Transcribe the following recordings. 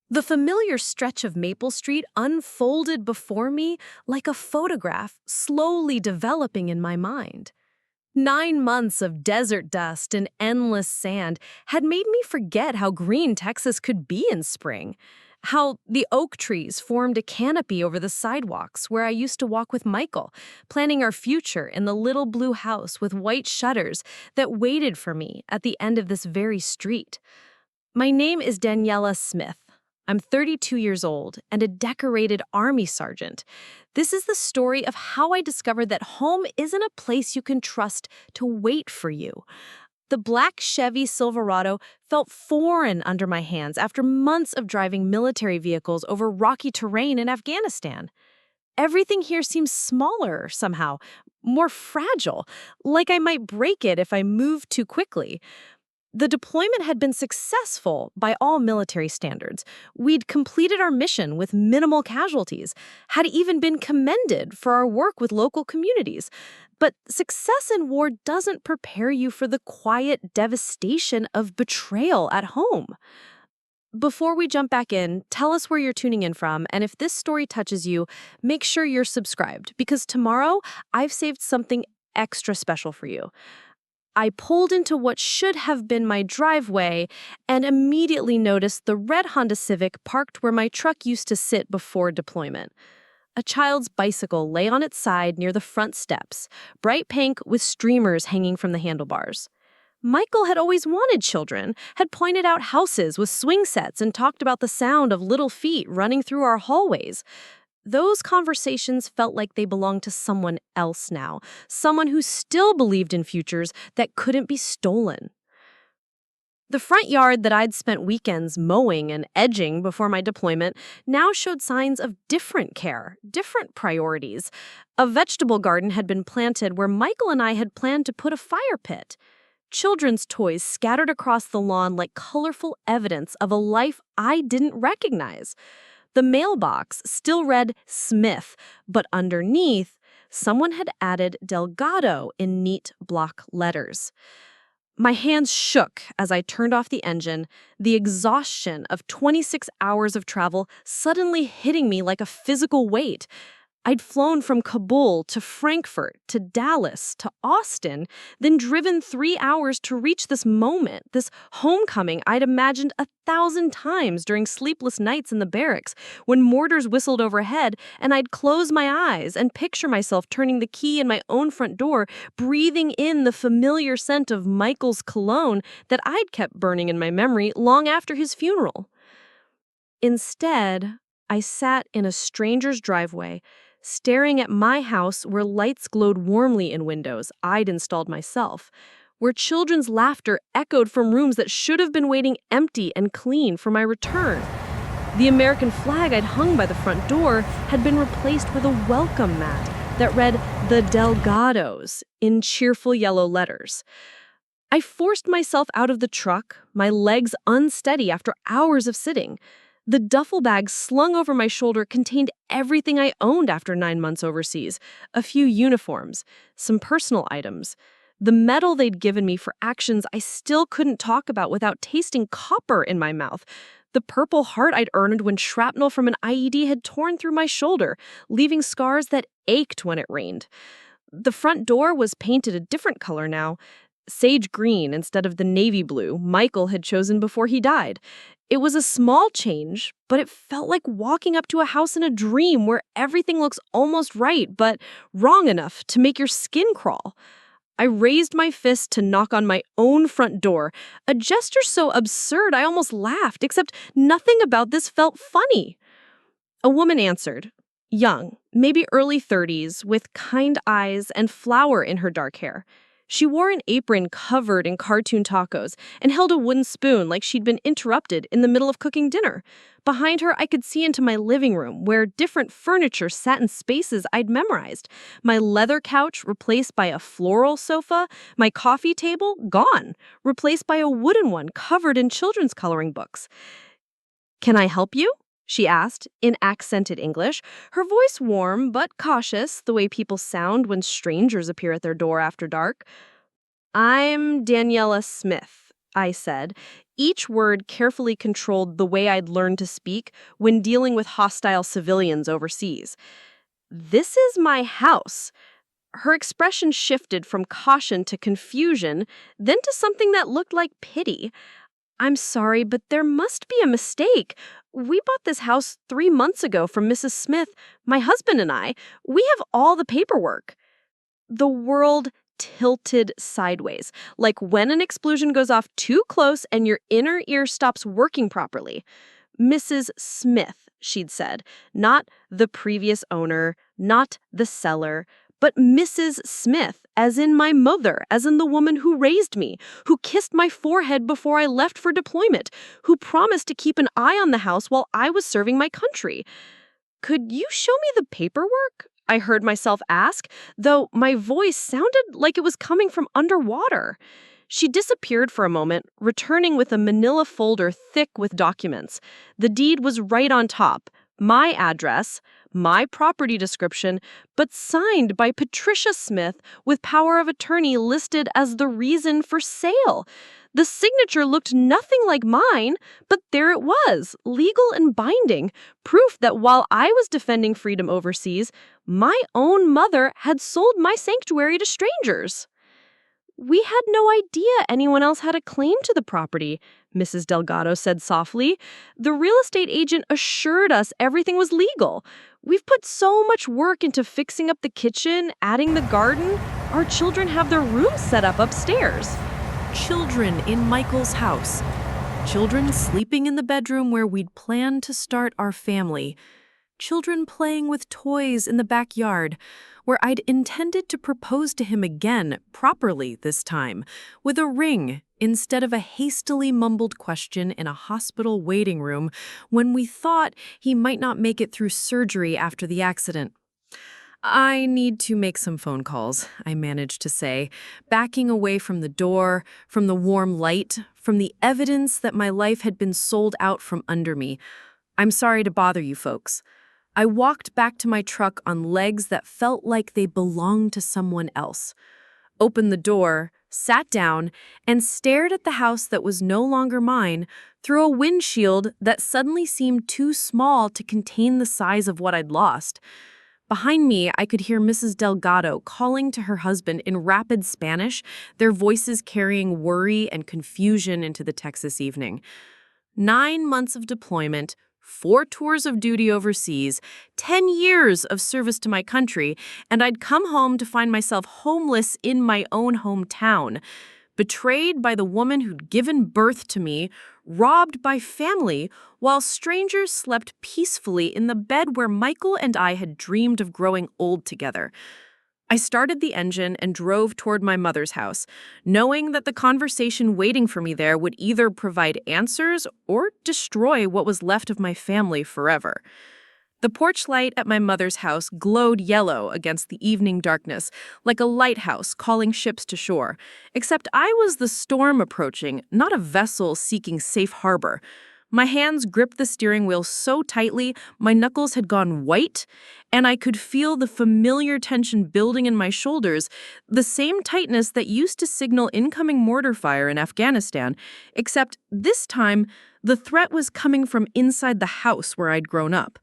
The familiar stretch of Maple Street unfolded before me like a photograph slowly developing in my mind. 9 months of desert dust and endless sand had made me forget how green Texas could be in spring. How the oak trees formed a canopy over the sidewalks where I used to walk with Michael, planning our future in the little blue house with white shutters that waited for me at the end of this very street. My name is Daniela Smith. I'm 32 years old and a decorated Army sergeant. This is the story of how I discovered that home isn't a place you can trust to wait for you. The black Chevy Silverado felt foreign under my hands after months of driving military vehicles over rocky terrain in Afghanistan. Everything here seems smaller somehow, more fragile, like I might break it if I move too quickly. The deployment had been successful by all military standards. We'd completed our mission with minimal casualties, had even been commended for our work with local communities. But success in war doesn't prepare you for the quiet devastation of betrayal at home. Before we jump back in, tell us where you're tuning in from, and if this story touches you, make sure you're subscribed, because tomorrow I've saved something extra special for you. I pulled into what should have been my driveway and immediately noticed the red Honda Civic parked where my truck used to sit before deployment. A child's bicycle lay on its side near the front steps, bright pink with streamers hanging from the handlebars. Michael had always wanted children, had pointed out houses with swing sets and talked about the sound of little feet running through our hallways. Those conversations felt like they belonged to someone else now, someone who still believed in futures that couldn't be stolen. The front yard that I'd spent weekends mowing and edging before my deployment now showed signs of different care, different priorities. A vegetable garden had been planted where Michael and I had planned to put a fire pit. Children's toys scattered across the lawn like colorful evidence of a life I didn't recognize. The mailbox still read Smith, but underneath, someone had added Delgado in neat block letters. My hands shook as I turned off the engine, the exhaustion of 26 hours of travel suddenly hitting me like a physical weight. I'd flown from Kabul to Frankfurt to Dallas to Austin, then driven 3 hours to reach this moment, this homecoming I'd imagined 1,000 times during sleepless nights in the barracks when mortars whistled overhead and I'd close my eyes and picture myself turning the key in my own front door, breathing in the familiar scent of Michael's cologne that I'd kept burning in my memory long after his funeral. Instead, I sat in a stranger's driveway, staring at my house where lights glowed warmly in windows I'd installed myself, where children's laughter echoed from rooms that should have been waiting empty and clean for my return. The American flag I'd hung by the front door had been replaced with a welcome mat that read "The Delgados" in cheerful yellow letters. I forced myself out of the truck, my legs unsteady after hours of sitting. The duffel bag slung over my shoulder contained everything I owned after 9 months overseas, a few uniforms, some personal items, the medal they'd given me for actions I still couldn't talk about without tasting copper in my mouth, the Purple Heart I'd earned when shrapnel from an IED had torn through my shoulder, leaving scars that ached when it rained. The front door was painted a different color now, sage green instead of the navy blue Michael had chosen before he died. It was a small change, but it felt like walking up to a house in a dream where everything looks almost right, but wrong enough to make your skin crawl. I raised my fist to knock on my own front door, a gesture so absurd I almost laughed, except nothing about this felt funny. A woman answered, young, maybe early 30s, with kind eyes and flour in her dark hair. She wore an apron covered in cartoon tacos and held a wooden spoon like she'd been interrupted in the middle of cooking dinner. Behind her, I could see into my living room, where different furniture sat in spaces I'd memorized. My leather couch replaced by a floral sofa, my coffee table gone, replaced by a wooden one covered in children's coloring books. "Can I help you?" she asked, in accented English, her voice warm but cautious, the way people sound when strangers appear at their door after dark. "I'm Daniela Smith," I said, each word carefully controlled the way I'd learned to speak when dealing with hostile civilians overseas. This is my house. Her expression shifted from caution to confusion, then to something that looked like pity. I'm sorry, but there must be a mistake. We bought this house 3 months ago from Mrs. Smith, my husband and I. We have all the paperwork. The world tilted sideways, like when an explosion goes off too close and your inner ear stops working properly. Mrs. Smith, she'd said, not the previous owner, not the seller, but Mrs. Smith, as in my mother, as in the woman who raised me, who kissed my forehead before I left for deployment, who promised to keep an eye on the house while I was serving my country. Could you show me the paperwork? I heard myself ask, though my voice sounded like it was coming from underwater. She disappeared for a moment, returning with a manila folder thick with documents. The deed was right on top, my address, my property description, but signed by Patricia Smith with power of attorney listed as the reason for sale. The signature looked nothing like mine, but there it was, legal and binding, proof that while I was defending freedom overseas, my own mother had sold my sanctuary to strangers. We had no idea anyone else had a claim to the property, Mrs. Delgado said softly. The real estate agent assured us everything was legal. We've put so much work into fixing up the kitchen, adding the garden. Our children have their rooms set up upstairs. Children in Michael's house. Children sleeping in the bedroom where we'd planned to start our family. Children playing with toys in the backyard, where I'd intended to propose to him again, properly this time, with a ring instead of a hastily mumbled question in a hospital waiting room when we thought he might not make it through surgery after the accident. I need to make some phone calls, I managed to say, backing away from the door, from the warm light, from the evidence that my life had been sold out from under me. I'm sorry to bother you folks. I walked back to my truck on legs that felt like they belonged to someone else, opened the door, sat down, and stared at the house that was no longer mine through a windshield that suddenly seemed too small to contain the size of what I'd lost. Behind me, I could hear Mrs. Delgado calling to her husband in rapid Spanish, their voices carrying worry and confusion into the Texas evening. 9 months of deployment, 4 tours of duty overseas, 10 years of service to my country, and I'd come home to find myself homeless in my own hometown, betrayed by the woman who'd given birth to me, robbed by family, while strangers slept peacefully in the bed where Michael and I had dreamed of growing old together. I started the engine and drove toward my mother's house, knowing that the conversation waiting for me there would either provide answers or destroy what was left of my family forever. The porch light at my mother's house glowed yellow against the evening darkness, like a lighthouse calling ships to shore, except I was the storm approaching, not a vessel seeking safe harbor. My hands gripped the steering wheel so tightly, my knuckles had gone white, and I could feel the familiar tension building in my shoulders, the same tightness that used to signal incoming mortar fire in Afghanistan, except this time, the threat was coming from inside the house where I'd grown up.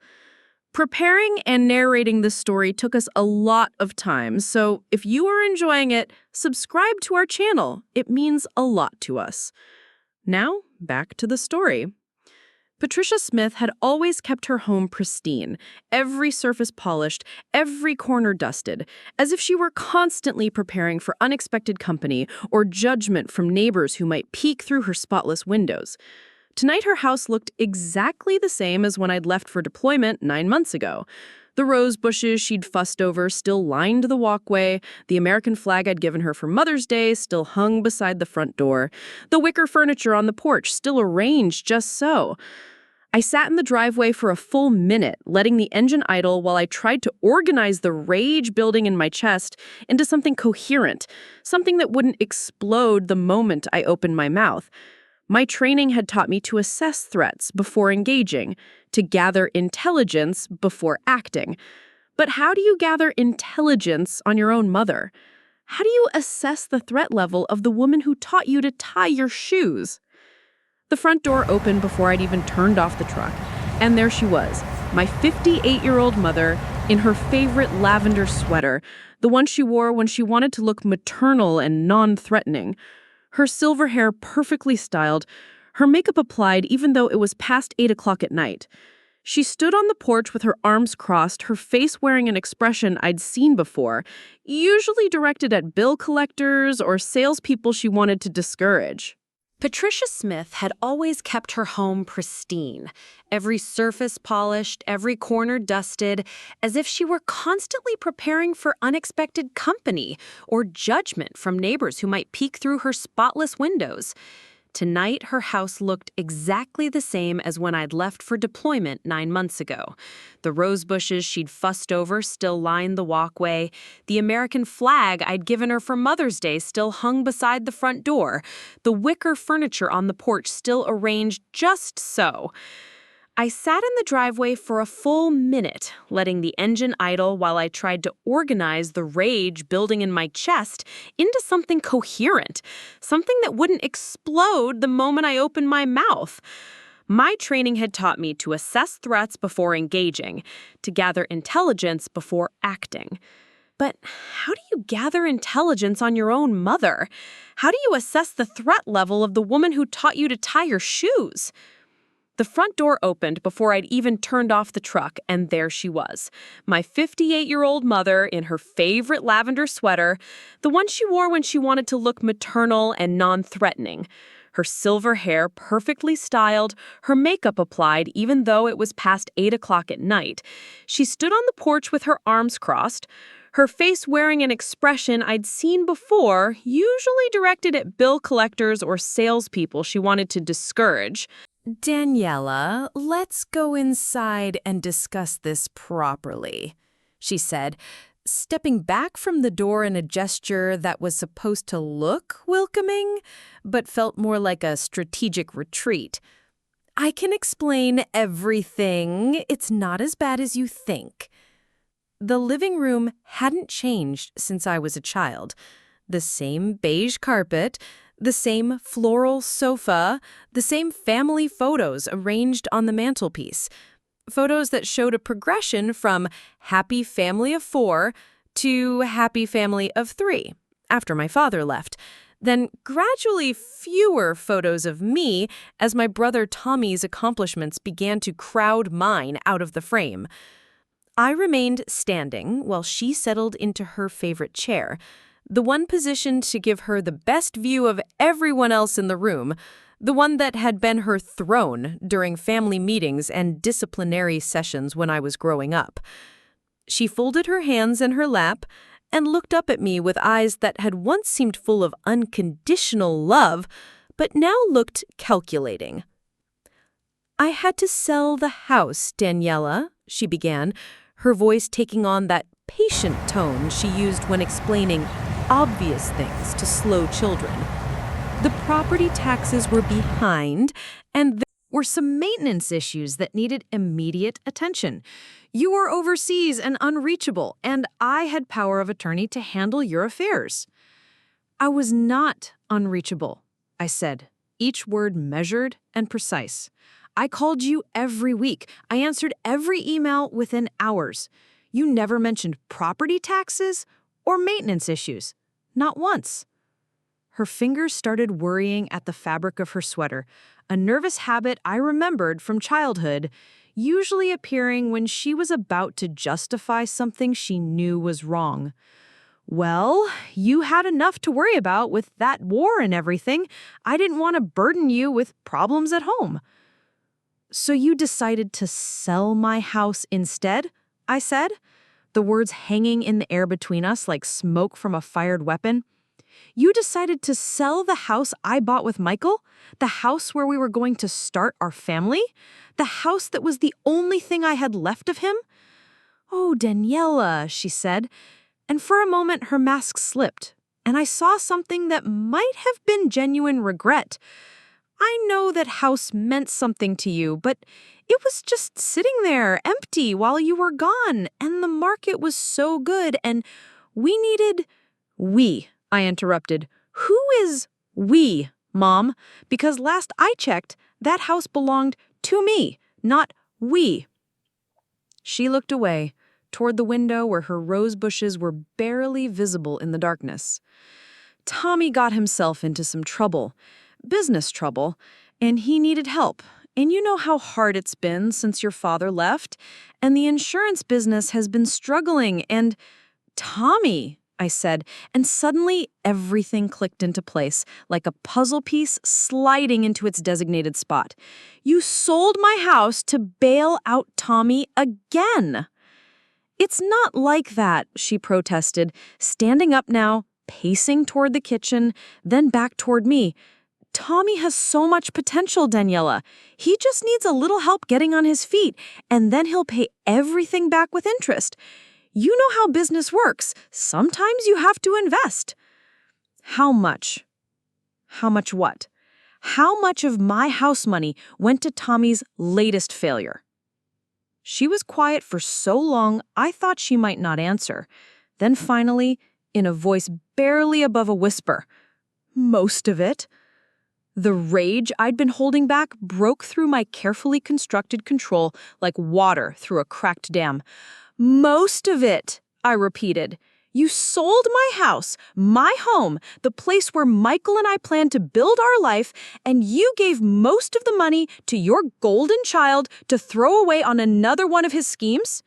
Preparing and narrating this story took us a lot of time, so if you are enjoying it, subscribe to our channel. It means a lot to us. Now, back to the story. Patricia Smith had always kept her home pristine, every surface polished, every corner dusted, as if she were constantly preparing for unexpected company or judgment from neighbors who might peek through her spotless windows. Tonight her house looked exactly the same as when I'd left for deployment 9 months ago. The rose bushes she'd fussed over still lined the walkway, the American flag I'd given her for Mother's Day still hung beside the front door, the wicker furniture on the porch still arranged just so. I sat in the driveway for a full minute, letting the engine idle while I tried to organize the rage building in my chest into something coherent, something that wouldn't explode the moment I opened my mouth. My training had taught me to assess threats before engaging, to gather intelligence before acting. But how do you gather intelligence on your own mother? How do you assess the threat level of the woman who taught you to tie your shoes? The front door opened before I'd even turned off the truck, and there she was, my 58-year-old mother in her favorite lavender sweater, the one she wore when she wanted to look maternal and non-threatening. Her silver hair perfectly styled, her makeup applied even though it was past 8 o'clock at night. She stood on the porch with her arms crossed, her face wearing an expression I'd seen before, usually directed at bill collectors or salespeople she wanted to discourage. Patricia Smith had always kept her home pristine, every surface polished, every corner dusted, as if she were constantly preparing for unexpected company or judgment from neighbors who might peek through her spotless windows. Tonight, her house looked exactly the same as when I'd left for deployment 9 months ago. The rose bushes she'd fussed over still lined the walkway. The American flag I'd given her for Mother's Day still hung beside the front door. The wicker furniture on the porch still arranged just so. I sat in the driveway for a full minute, letting the engine idle while I tried to organize the rage building in my chest into something coherent, something that wouldn't explode the moment I opened my mouth. My training had taught me to assess threats before engaging, to gather intelligence before acting. But how do you gather intelligence on your own mother? How do you assess the threat level of the woman who taught you to tie your shoes? The front door opened before I'd even turned off the truck, and there she was, my 58-year-old mother in her favorite lavender sweater, the one she wore when she wanted to look maternal and non-threatening. Her silver hair perfectly styled, her makeup applied even though it was past 8 o'clock at night. She stood on the porch with her arms crossed, her face wearing an expression I'd seen before, usually directed at bill collectors or salespeople she wanted to discourage. Daniela, let's go inside and discuss this properly, she said, stepping back from the door in a gesture that was supposed to look welcoming, but felt more like a strategic retreat. I can explain everything. It's not as bad as you think. The living room hadn't changed since I was a child. The same beige carpet, the same floral sofa, the same family photos arranged on the mantelpiece. Photos that showed a progression from happy family of 4 to happy family of 3 after my father left. Then gradually fewer photos of me as my brother Tommy's accomplishments began to crowd mine out of the frame. I remained standing while she settled into her favorite chair, the one positioned to give her the best view of everyone else in the room, the one that had been her throne during family meetings and disciplinary sessions when I was growing up. She folded her hands in her lap and looked up at me with eyes that had once seemed full of unconditional love, but now looked calculating. "I had to sell the house, Daniela," she began, her voice taking on that patient tone she used when explaining obvious things to slow children. The property taxes were behind, and there were some maintenance issues that needed immediate attention. You were overseas and unreachable, and I had power of attorney to handle your affairs. I was not unreachable, I said, each word measured and precise. I called you every week. I answered every email within hours. You never mentioned property taxes or maintenance issues. Not once. Her fingers started worrying at the fabric of her sweater, a nervous habit I remembered from childhood, usually appearing when she was about to justify something she knew was wrong. Well, you had enough to worry about with that war and everything. I didn't want to burden you with problems at home. So you decided to sell my house instead? I said, the words hanging in the air between us like smoke from a fired weapon. You decided to sell the house I bought with Michael? The house where we were going to start our family? The house that was the only thing I had left of him? Oh, Daniela, she said, and for a moment her mask slipped, and I saw something that might have been genuine regret. I know that house meant something to you, but it was just sitting there, empty, while you were gone, and the market was so good, and we needed We, I interrupted. Who is we, Mom? Because last I checked, that house belonged to me, not we. She looked away, toward the window where her rose bushes were barely visible in the darkness. Tommy got himself into some trouble, business trouble, and he needed help. And you know how hard it's been since your father left, and the insurance business has been struggling, and Tommy, I said, and suddenly everything clicked into place, like a puzzle piece sliding into its designated spot. You sold my house to bail out Tommy again. It's not like that, she protested, standing up now, pacing toward the kitchen, then back toward me. Tommy has so much potential, Daniela. He just needs a little help getting on his feet, and then he'll pay everything back with interest. You know how business works. Sometimes you have to invest. How much? How much what? How much of my house money went to Tommy's latest failure? She was quiet for so long, I thought she might not answer. Then finally, in a voice barely above a whisper, most of it. The rage I'd been holding back broke through my carefully constructed control like water through a cracked dam. Most of it, I repeated. You sold my house, my home, the place where Michael and I planned to build our life, and you gave most of the money to your golden child to throw away on another one of his schemes?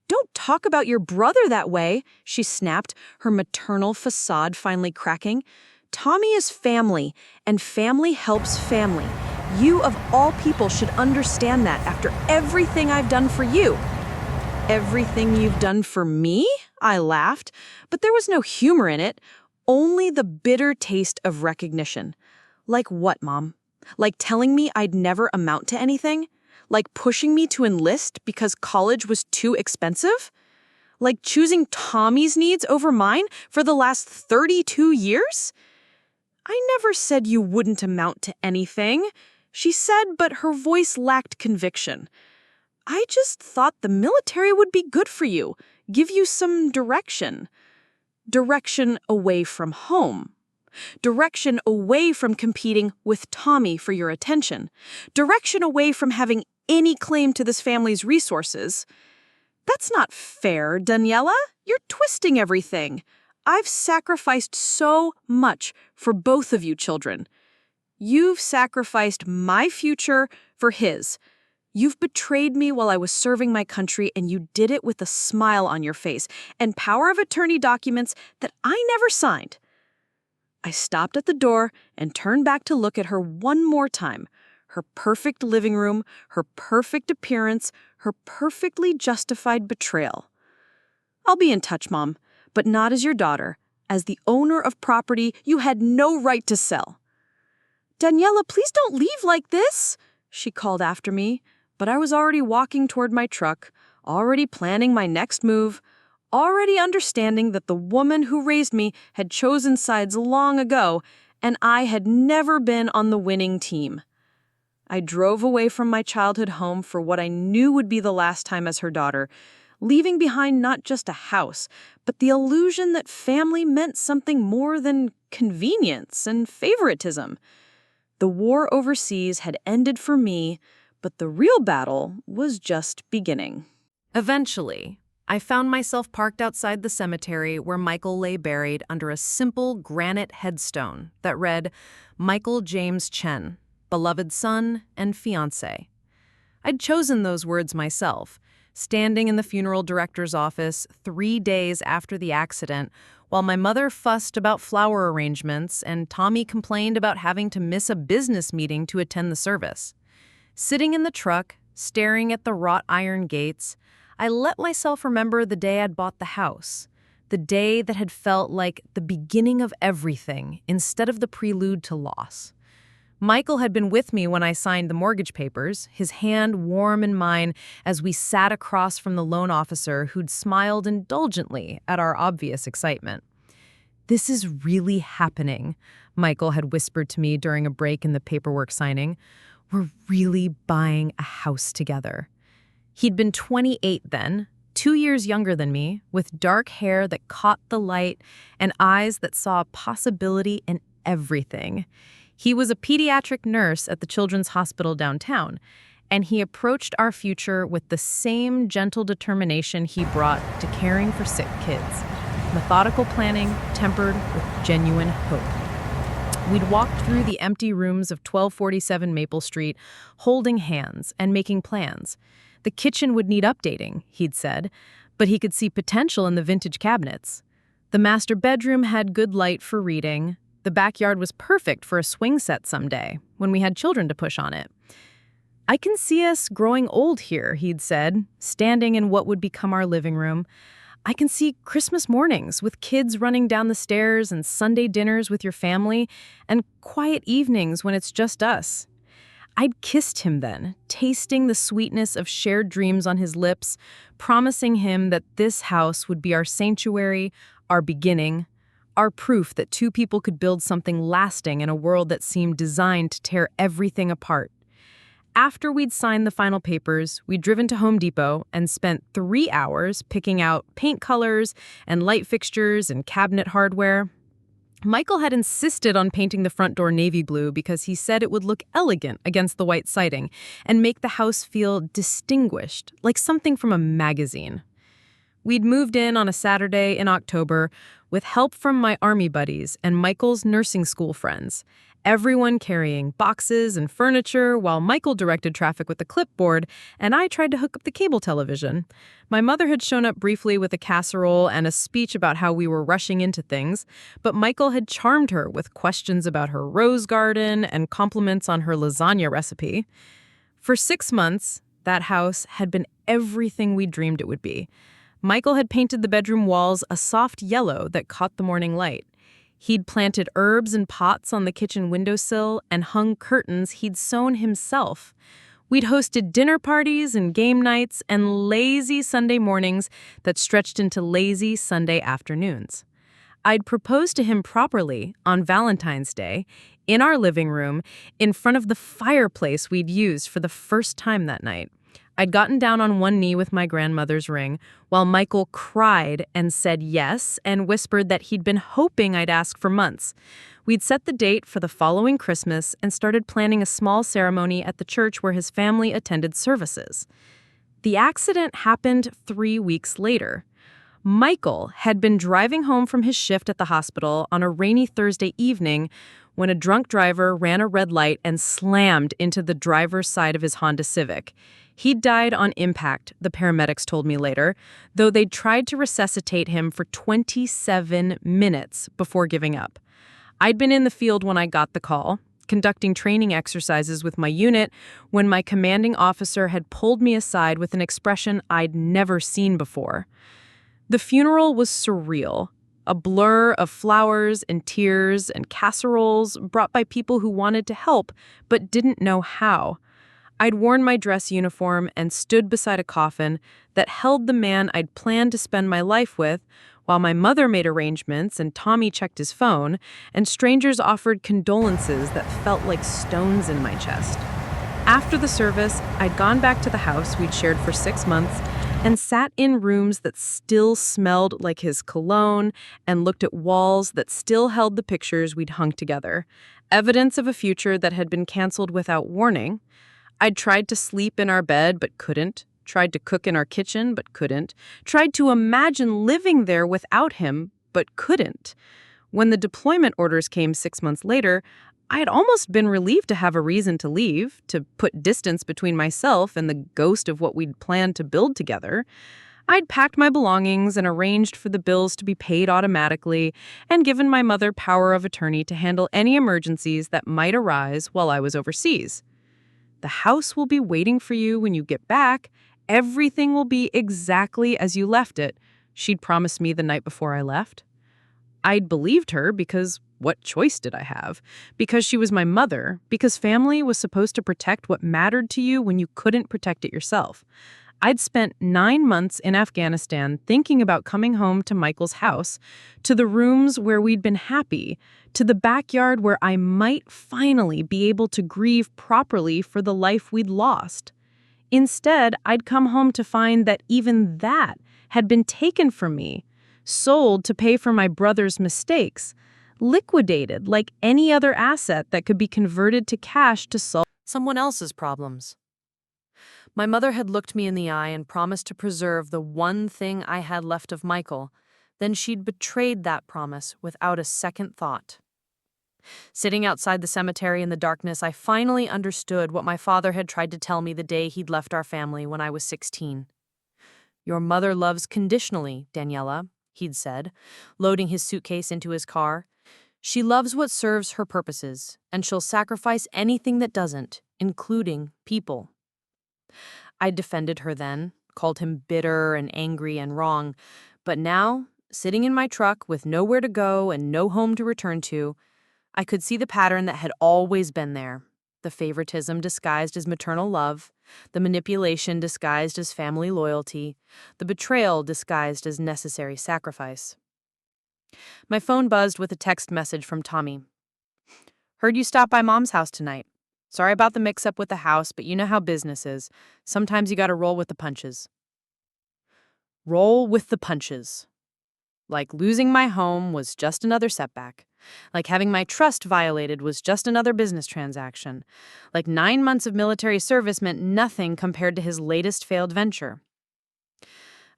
Don't talk about your brother that way, she snapped, her maternal facade finally cracking. Tommy is family, and family helps family. You, of all people, should understand that after everything I've done for you. Everything you've done for me? I laughed, but there was no humor in it, only the bitter taste of recognition. Like what, Mom? Like telling me I'd never amount to anything? Like pushing me to enlist because college was too expensive? Like choosing Tommy's needs over mine for the last 32 years? I never said you wouldn't amount to anything, she said, but her voice lacked conviction. I just thought the military would be good for you, give you some direction. Direction away from home. Direction away from competing with Tommy for your attention. Direction away from having any claim to this family's resources. That's not fair, Daniela. You're twisting everything. I've sacrificed so much for both of you children. You've sacrificed my future for his. You've betrayed me while I was serving my country, and you did it with a smile on your face and power of attorney documents that I never signed. I stopped at the door and turned back to look at her one more time. Her perfect living room, her perfect appearance, her perfectly justified betrayal. I'll be in touch, Mom, but not as your daughter, as the owner of property you had no right to sell. Daniela, please don't leave like this, she called after me, but I was already walking toward my truck, already planning my next move, already understanding that the woman who raised me had chosen sides long ago, and I had never been on the winning team. I drove away from my childhood home for what I knew would be the last time as her daughter, leaving behind not just a house, but the illusion that family meant something more than convenience and favoritism. The war overseas had ended for me, but the real battle was just beginning. Eventually, I found myself parked outside the cemetery where Michael lay buried under a simple granite headstone that read, Michael James Chen, beloved son and fiancé. I'd chosen those words myself, standing in the funeral director's office 3 days after the accident, while my mother fussed about flower arrangements and Tommy complained about having to miss a business meeting to attend the service. Sitting in the truck, staring at the wrought iron gates, I let myself remember the day I'd bought the house, the day that had felt like the beginning of everything instead of the prelude to loss. Michael had been with me when I signed the mortgage papers, his hand warm in mine as we sat across from the loan officer who'd smiled indulgently at our obvious excitement. "This is really happening," Michael had whispered to me during a break in the paperwork signing. "We're really buying a house together." He'd been 28 then, 2 years younger than me, with dark hair that caught the light and eyes that saw possibility in everything. He was a pediatric nurse at the Children's Hospital downtown, and he approached our future with the same gentle determination he brought to caring for sick kids. Methodical planning tempered with genuine hope. We'd walked through the empty rooms of 1247 Maple Street, holding hands and making plans. The kitchen would need updating, he'd said, but he could see potential in the vintage cabinets. The master bedroom had good light for reading. The backyard was perfect for a swing set someday, when we had children to push on it. I can see us growing old here, he'd said, standing in what would become our living room. I can see Christmas mornings with kids running down the stairs and Sunday dinners with your family and quiet evenings when it's just us. I'd kissed him then, tasting the sweetness of shared dreams on his lips, promising him that this house would be our sanctuary, our beginning, our proof that two people could build something lasting in a world that seemed designed to tear everything apart. After we'd signed the final papers, we'd driven to Home Depot and spent 3 hours picking out paint colors and light fixtures and cabinet hardware. Michael had insisted on painting the front door navy blue because he said it would look elegant against the white siding and make the house feel distinguished, like something from a magazine. We'd moved in on a Saturday in October with help from my army buddies and Michael's nursing school friends, everyone carrying boxes and furniture while Michael directed traffic with the clipboard and I tried to hook up the cable television. My mother had shown up briefly with a casserole and a speech about how we were rushing into things, but Michael had charmed her with questions about her rose garden and compliments on her lasagna recipe. For 6 months, that house had been everything we dreamed it would be. Michael had painted the bedroom walls a soft yellow that caught the morning light. He'd planted herbs in pots on the kitchen windowsill and hung curtains he'd sewn himself. We'd hosted dinner parties and game nights and lazy Sunday mornings that stretched into lazy Sunday afternoons. I'd proposed to him properly on Valentine's Day, in our living room, in front of the fireplace we'd used for the first time that night. I'd gotten down on one knee with my grandmother's ring, while Michael cried and said yes and whispered that he'd been hoping I'd ask for months. We'd set the date for the following Christmas and started planning a small ceremony at the church where his family attended services. The accident happened 3 weeks later. Michael had been driving home from his shift at the hospital on a rainy Thursday evening when a drunk driver ran a red light and slammed into the driver's side of his Honda Civic. He'd died on impact, the paramedics told me later, though they'd tried to resuscitate him for 27 minutes before giving up. I'd been in the field when I got the call, conducting training exercises with my unit, when my commanding officer had pulled me aside with an expression I'd never seen before. The funeral was surreal, a blur of flowers and tears and casseroles brought by people who wanted to help but didn't know how. I'd worn my dress uniform and stood beside a coffin that held the man I'd planned to spend my life with, while my mother made arrangements and Tommy checked his phone, and strangers offered condolences that felt like stones in my chest. After the service, I'd gone back to the house we'd shared for 6 months and sat in rooms that still smelled like his cologne and looked at walls that still held the pictures we'd hung together, evidence of a future that had been canceled without warning. I'd tried to sleep in our bed but couldn't, tried to cook in our kitchen but couldn't, tried to imagine living there without him but couldn't. When the deployment orders came 6 months later, I had almost been relieved to have a reason to leave, to put distance between myself and the ghost of what we'd planned to build together. I'd packed my belongings and arranged for the bills to be paid automatically and given my mother power of attorney to handle any emergencies that might arise while I was overseas. The house will be waiting for you when you get back. Everything will be exactly as you left it, she'd promised me the night before I left. I'd believed her because what choice did I have? Because she was my mother, because family was supposed to protect what mattered to you when you couldn't protect it yourself. I'd spent 9 months in Afghanistan thinking about coming home to Michael's house, to the rooms where we'd been happy, to the backyard where I might finally be able to grieve properly for the life we'd lost. Instead, I'd come home to find that even that had been taken from me, sold to pay for my brother's mistakes, liquidated like any other asset that could be converted to cash to solve someone else's problems. My mother had looked me in the eye and promised to preserve the one thing I had left of Michael. Then she'd betrayed that promise without a second thought. Sitting outside the cemetery in the darkness, I finally understood what my father had tried to tell me the day he'd left our family when I was 16. "Your mother loves conditionally, Daniela," he'd said, loading his suitcase into his car. "She loves what serves her purposes, and she'll sacrifice anything that doesn't, including people." I defended her then, called him bitter and angry and wrong, but now, sitting in my truck with nowhere to go and no home to return to, I could see the pattern that had always been there. The favoritism disguised as maternal love, the manipulation disguised as family loyalty, the betrayal disguised as necessary sacrifice. My phone buzzed with a text message from Tommy. "Heard you stopped by Mom's house tonight. Sorry about the mix-up with the house, but you know how business is. Sometimes you gotta roll with the punches." Roll with the punches. Like losing my home was just another setback. Like having my trust violated was just another business transaction. Like 9 months of military service meant nothing compared to his latest failed venture.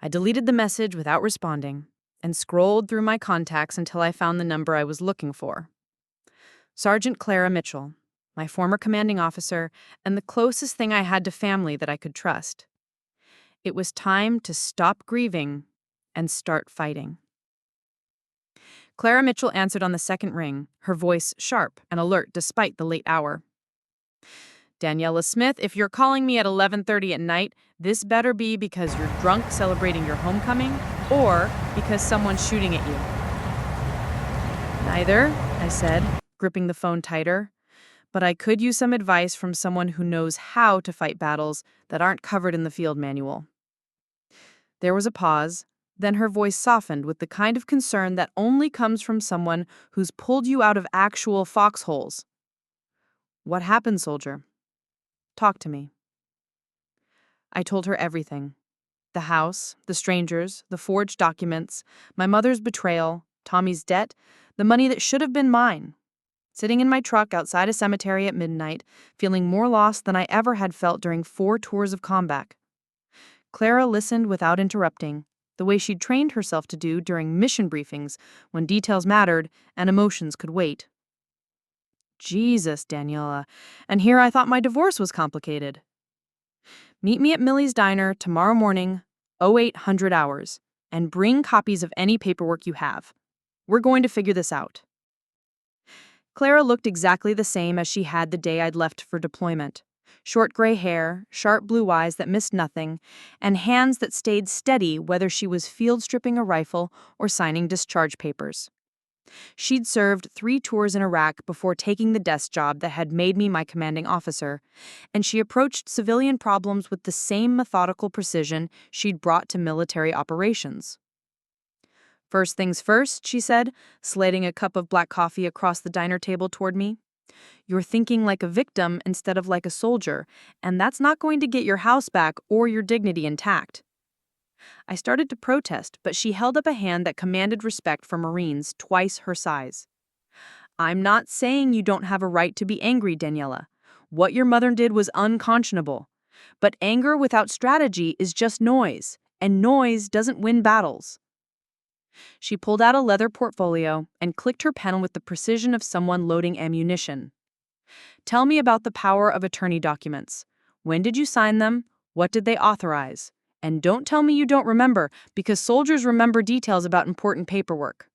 I deleted the message without responding and scrolled through my contacts until I found the number I was looking for. Sergeant Clara Mitchell, my former commanding officer, and the closest thing I had to family that I could trust. It was time to stop grieving and start fighting. Clara Mitchell answered on the second ring, her voice sharp and alert despite the late hour. "Daniela Smith, if you're calling me at 11:30 at night, this better be because you're drunk celebrating your homecoming or because someone's shooting at you." "Neither," I said, gripping the phone tighter. "But I could use some advice from someone who knows how to fight battles that aren't covered in the field manual." There was a pause. Then her voice softened with the kind of concern that only comes from someone who's pulled you out of actual foxholes. "What happened, soldier? Talk to me." I told her everything. The house, the strangers, the forged documents, my mother's betrayal, Tommy's debt, the money that should have been mine. Sitting in my truck outside a cemetery at midnight, feeling more lost than I ever had felt during 4 tours of combat. Clara listened without interrupting, the way she'd trained herself to do during mission briefings when details mattered and emotions could wait. Jesus, Daniela. And here I thought my divorce was complicated. "Meet me at Millie's Diner tomorrow morning, 0800 hours, and bring copies of any paperwork you have. We're going to figure this out." Clara looked exactly the same as she had the day I'd left for deployment. Short gray hair, sharp blue eyes that missed nothing, and hands that stayed steady whether she was field stripping a rifle or signing discharge papers. She'd served 3 tours in Iraq before taking the desk job that had made me my commanding officer, and she approached civilian problems with the same methodical precision she'd brought to military operations. "First things first," she said, sliding a cup of black coffee across the diner table toward me. "You're thinking like a victim instead of like a soldier, and that's not going to get your house back or your dignity intact." I started to protest, but she held up a hand that commanded respect for Marines twice her size. "I'm not saying you don't have a right to be angry, Daniela. What your mother did was unconscionable. But anger without strategy is just noise, and noise doesn't win battles." She pulled out a leather portfolio and clicked her pen with the precision of someone loading ammunition. "Tell me about the power of attorney documents. When did you sign them? What did they authorize? And don't tell me you don't remember, because soldiers remember details about important paperwork."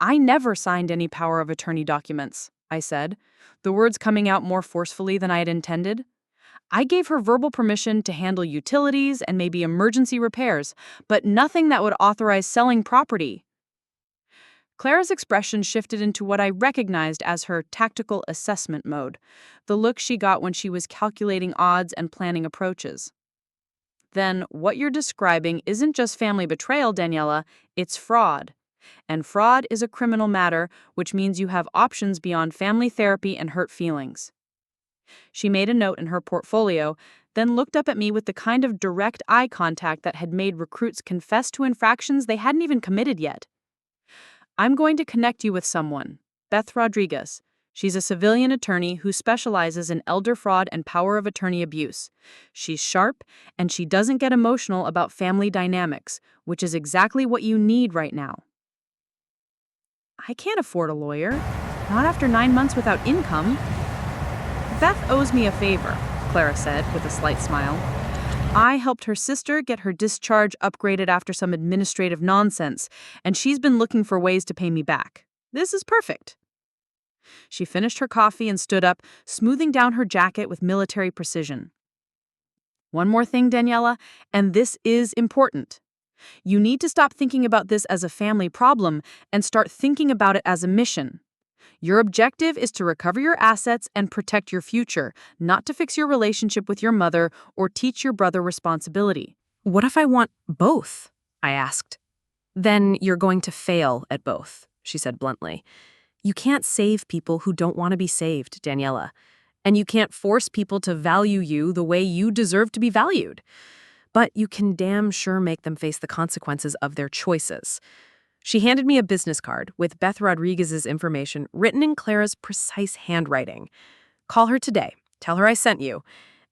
"I never signed any power of attorney documents," I said, the words coming out more forcefully than I had intended. "I gave her verbal permission to handle utilities and maybe emergency repairs, but nothing that would authorize selling property." Clara's expression shifted into what I recognized as her tactical assessment mode, the look she got when she was calculating odds and planning approaches. "Then what you're describing isn't just family betrayal, Daniela, it's fraud. And fraud is a criminal matter, which means you have options beyond family therapy and hurt feelings." She made a note in her portfolio then looked up at me with the kind of direct eye contact that had made recruits confess to infractions they hadn't even committed yet. "I'm going to connect you with someone, Beth Rodriguez. She's a civilian attorney who specializes in elder fraud and power of attorney abuse. She's sharp, and she doesn't get emotional about family dynamics, which is exactly what you need right now." "I can't afford a lawyer, not after 9 months without income." "Beth owes me a favor," Clara said with a slight smile. "I helped her sister get her discharge upgraded after some administrative nonsense, and she's been looking for ways to pay me back. This is perfect." She finished her coffee and stood up, smoothing down her jacket with military precision. "One more thing, Daniela, and this is important. You need to stop thinking about this as a family problem and start thinking about it as a mission. Your objective is to recover your assets and protect your future, not to fix your relationship with your mother or teach your brother responsibility." What if I want both? I asked. "Then you're going to fail at both," she said bluntly. "You can't save people who don't want to be saved, Daniela. And you can't force people to value you the way you deserve to be valued. But you can damn sure make them face the consequences of their choices." She handed me a business card with Beth Rodriguez's information written in Clara's precise handwriting. "Call her today. Tell her I sent you.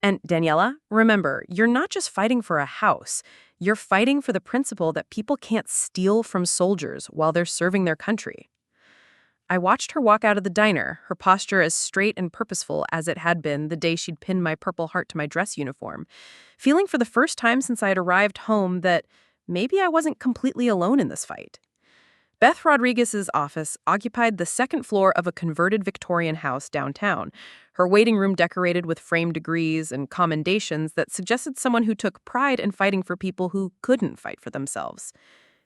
And Daniela, remember, you're not just fighting for a house. You're fighting for the principle that people can't steal from soldiers while they're serving their country." I watched her walk out of the diner, her posture as straight and purposeful as it had been the day she'd pinned my purple heart to my dress uniform, feeling for the first time since I'd arrived home that maybe I wasn't completely alone in this fight. Beth Rodriguez's office occupied the second floor of a converted Victorian house downtown, her waiting room decorated with framed degrees and commendations that suggested someone who took pride in fighting for people who couldn't fight for themselves.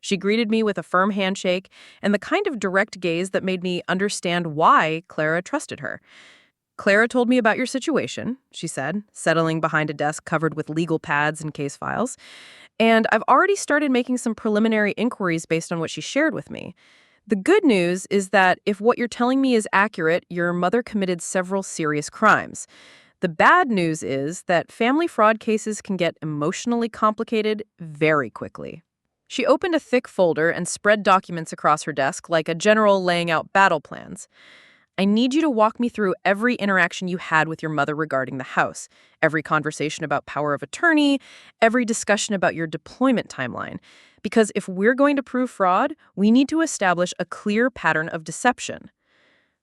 She greeted me with a firm handshake and the kind of direct gaze that made me understand why Clara trusted her. "Clara told me about your situation," she said, settling behind a desk covered with legal pads and case files. "And I've already started making some preliminary inquiries based on what she shared with me. The good news is that if what you're telling me is accurate, your mother committed several serious crimes. The bad news is that family fraud cases can get emotionally complicated very quickly." She opened a thick folder and spread documents across her desk like a general laying out battle plans. "I need you to walk me through every interaction you had with your mother regarding the house, every conversation about power of attorney, every discussion about your deployment timeline. Because if we're going to prove fraud, we need to establish a clear pattern of deception."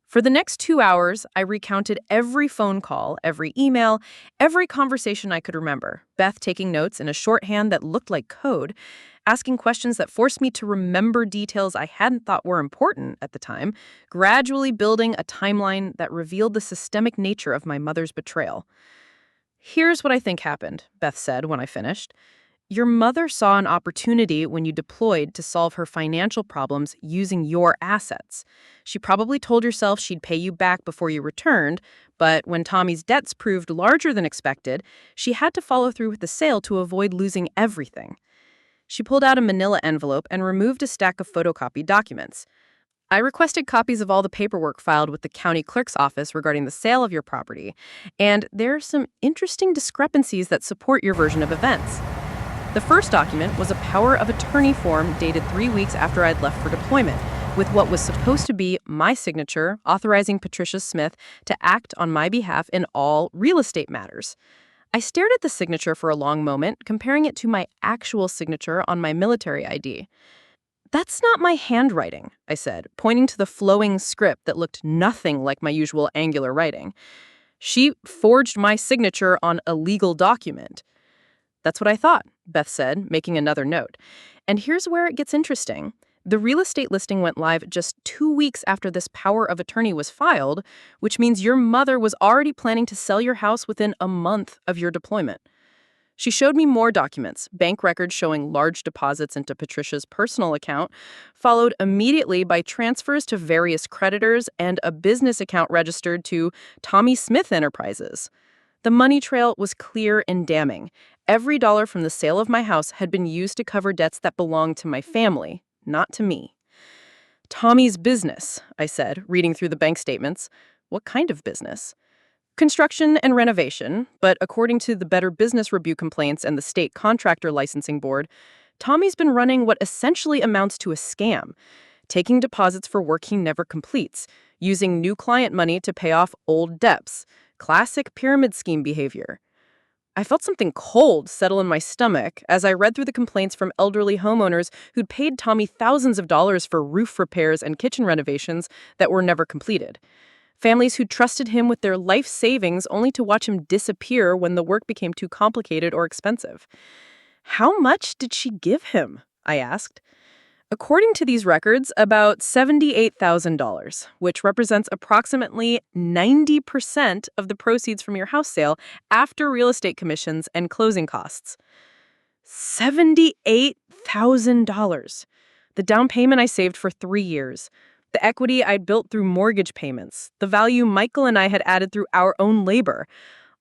For the next 2 hours, I recounted every phone call, every email, every conversation I could remember, Beth taking notes in a shorthand that looked like code, asking questions that forced me to remember details I hadn't thought were important at the time, gradually building a timeline that revealed the systemic nature of my mother's betrayal. "Here's what I think happened," Beth said when I finished. "Your mother saw an opportunity when you deployed to solve her financial problems using your assets. She probably told herself she'd pay you back before you returned, but when Tommy's debts proved larger than expected, she had to follow through with the sale to avoid losing everything." She pulled out a manila envelope and removed a stack of photocopied documents. "I requested copies of all the paperwork filed with the county clerk's office regarding the sale of your property, and there are some interesting discrepancies that support your version of events. The first document was a power of attorney form dated 3 weeks after I'd left for deployment, with what was supposed to be my signature authorizing Patricia Smith to act on my behalf in all real estate matters. I stared at the signature for a long moment, comparing it to my actual signature on my military ID. "That's not my handwriting," I said, pointing to the flowing script that looked nothing like my usual angular writing. "She forged my signature on a legal document." "That's what I thought," Beth said, making another note. "And here's where it gets interesting. The real estate listing went live just 2 weeks after this power of attorney was filed, which means your mother was already planning to sell your house within a month of your deployment." She showed me more documents, bank records showing large deposits into Patricia's personal account, followed immediately by transfers to various creditors and a business account registered to Tommy Smith Enterprises. The money trail was clear and damning. Every dollar from the sale of my house had been used to cover debts that belonged to my family, not to me. "Tommy's business," I said, reading through the bank statements. "What kind of business?" Construction and renovation, but according to the Better Business Review complaints and the State Contractor Licensing Board, Tommy's been running what essentially amounts to a scam, taking deposits for work he never completes, using new client money to pay off old debts. Classic pyramid scheme behavior. I felt something cold settle in my stomach as I read through the complaints from elderly homeowners who'd paid Tommy thousands of dollars for roof repairs and kitchen renovations that were never completed. Families who trusted him with their life savings only to watch him disappear when the work became too complicated or expensive. How much did she give him? I asked. According to these records, about $78,000, which represents approximately 90% of the proceeds from your house sale after real estate commissions and closing costs. $78,000. The down payment I saved for 3 years. The equity I'd built through mortgage payments. The value Michael and I had added through our own labor.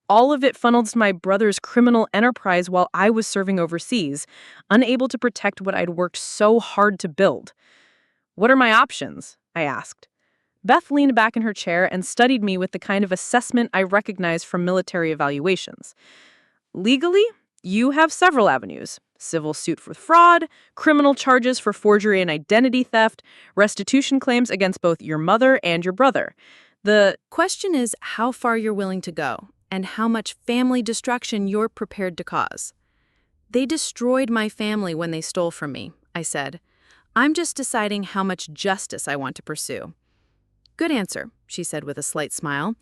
All of it funneled to my brother's criminal enterprise while I was serving overseas, unable to protect what I'd worked so hard to build. What are my options? I asked. Beth leaned back in her chair and studied me with the kind of assessment I recognize from military evaluations. Legally, you have several avenues. Civil suit for fraud, criminal charges for forgery and identity theft, restitution claims against both your mother and your brother. The Question is how far you're willing to go and how much family destruction you're prepared to cause. They destroyed my family when they stole from me, I said. I'm just deciding how much justice I want to pursue. Good answer, she said with a slight smile,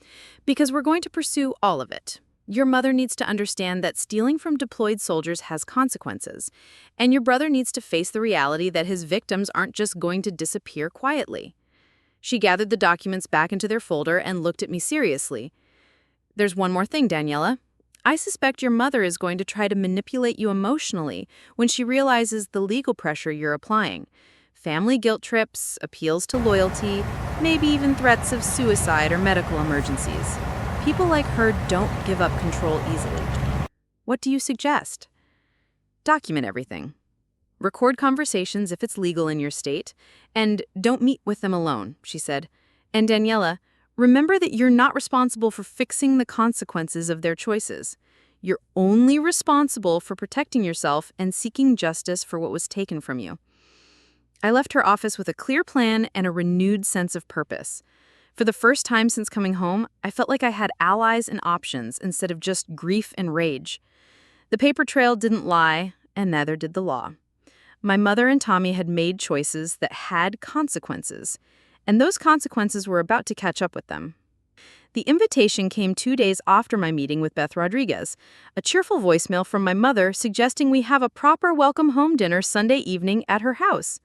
because we're going to pursue all of it. Your mother needs to understand that stealing from deployed soldiers has consequences, and your brother needs to face the reality that his victims aren't just going to disappear quietly. She gathered the documents back into their folder and looked at me seriously. There's one more thing, Daniela. I suspect your mother is going to try to manipulate you emotionally when she realizes the legal pressure you're applying. Family guilt trips, appeals to loyalty, maybe even threats of suicide or medical emergencies. People like her don't give up control easily. What do you suggest? Document everything. Record conversations if it's legal in your state, and don't meet with them alone, she said. And Daniela, remember that you're not responsible for fixing the consequences of their choices. You're only responsible for protecting yourself and seeking justice for what was taken from you. I left her office with a clear plan and a renewed sense of purpose. For the first time since coming home, I felt like I had allies and options instead of just grief and rage. The paper trail didn't lie, and neither did the law. My mother and Tommy had made choices that had consequences, and those consequences were about to catch up with them. The invitation came 2 days after my meeting with Beth Rodriguez, a cheerful voicemail from my mother suggesting we have a proper welcome home dinner Sunday evening at her house.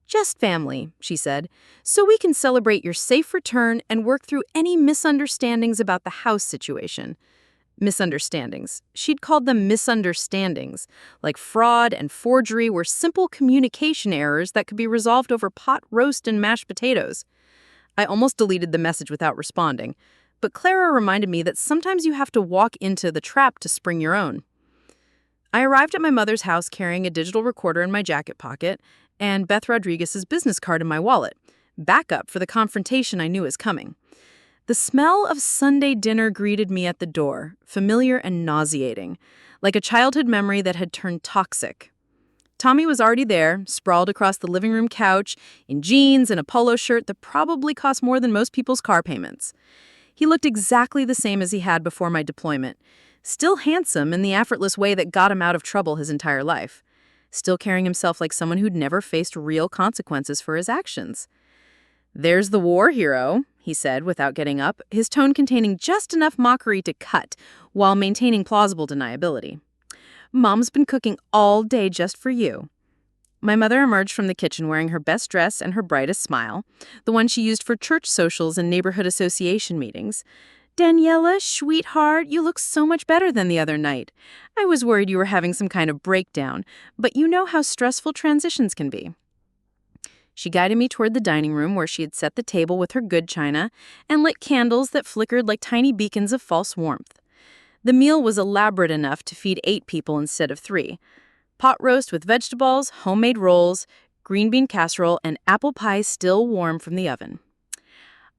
Just family, she said, so we can celebrate your safe return and work through any misunderstandings about the house situation. Misunderstandings. She'd called them misunderstandings, like fraud and forgery were simple communication errors that could be resolved over pot roast and mashed potatoes. I almost deleted the message without responding, but Clara reminded me that sometimes you have to walk into the trap to spring your own. I arrived at my mother's house carrying a digital recorder in my jacket pocket and Beth Rodriguez's business card in my wallet, backup for the confrontation I knew was coming. The smell of Sunday dinner greeted me at the door, familiar and nauseating, like a childhood memory that had turned toxic. Tommy was already there, sprawled across the living room couch, in jeans and a polo shirt that probably cost more than most people's car payments. He looked exactly the same as he had before my deployment, still handsome in the effortless way that got him out of trouble his entire life, still carrying himself like someone who'd never faced real consequences for his actions. "There's the war hero," he said without getting up, his tone containing just enough mockery to cut while maintaining plausible deniability. "Mom's been cooking all day just for you." My mother emerged from the kitchen wearing her best dress and her brightest smile, the one she used for church socials and neighborhood association meetings. "Daniela, sweetheart, you look so much better than the other night. I was worried you were having some kind of breakdown, but you know how stressful transitions can be." She guided me toward the dining room where she had set the table with her good china and lit candles that flickered like tiny beacons of false warmth. The meal was elaborate enough to feed 8 people instead of 3. Pot roast with vegetables, homemade rolls, green bean casserole, and apple pie still warm from the oven.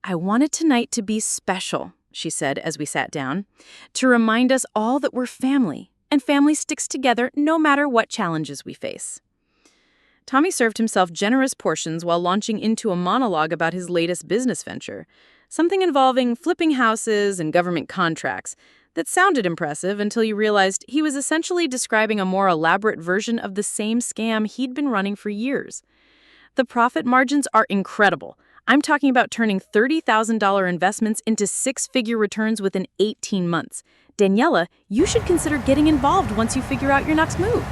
"I wanted tonight to be special," she said as we sat down, to remind us all that we're family, and family sticks together no matter what challenges we face. Tommy served himself generous portions while launching into a monologue about his latest business venture, something involving flipping houses and government contracts that sounded impressive until you realized he was essentially describing a more elaborate version of the same scam he'd been running for years. The profit margins are incredible. I'm talking about turning $30,000 investments into six-figure returns within 18 months. Daniela, you should consider getting involved once you figure out your next move.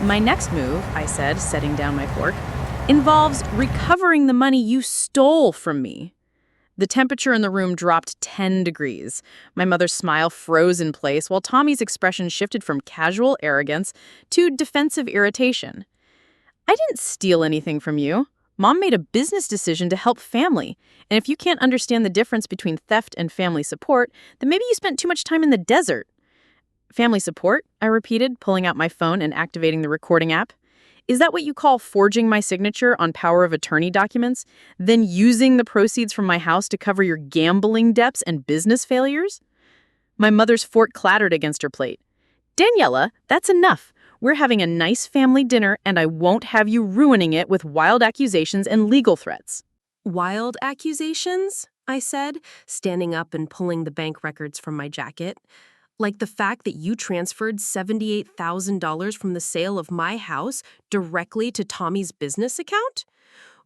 My next move, I said, setting down my fork, involves recovering the money you stole from me. The temperature in the room dropped 10 degrees. My mother's smile froze in place while Tommy's expression shifted from casual arrogance to defensive irritation. I didn't steal anything from you. Mom made a business decision to help family. And if you can't understand the difference between theft and family support, then maybe you spent too much time in the desert. Family support? I repeated, pulling out my phone and activating the recording app. Is that what you call forging my signature on power of attorney documents, then using the proceeds from my house to cover your gambling debts and business failures? My mother's fork clattered against her plate. Daniela, that's enough. We're having a nice family dinner, and I won't have you ruining it with wild accusations and legal threats. Wild accusations? I said, standing up and pulling the bank records from my jacket. Like the fact that you transferred $78,000 from the sale of my house directly to Tommy's business account?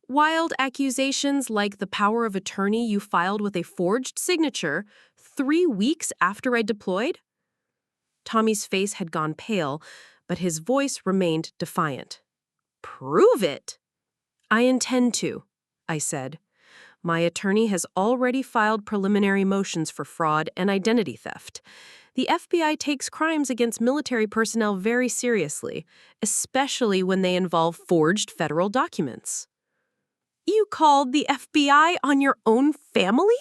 Wild accusations like the power of attorney you filed with a forged signature 3 weeks after I deployed? Tommy's face had gone pale, but his voice remained defiant. Prove it! I intend to, I said. My attorney has already filed preliminary motions for fraud and identity theft. The FBI takes crimes against military personnel very seriously, especially when they involve forged federal documents. You called the FBI on your own family?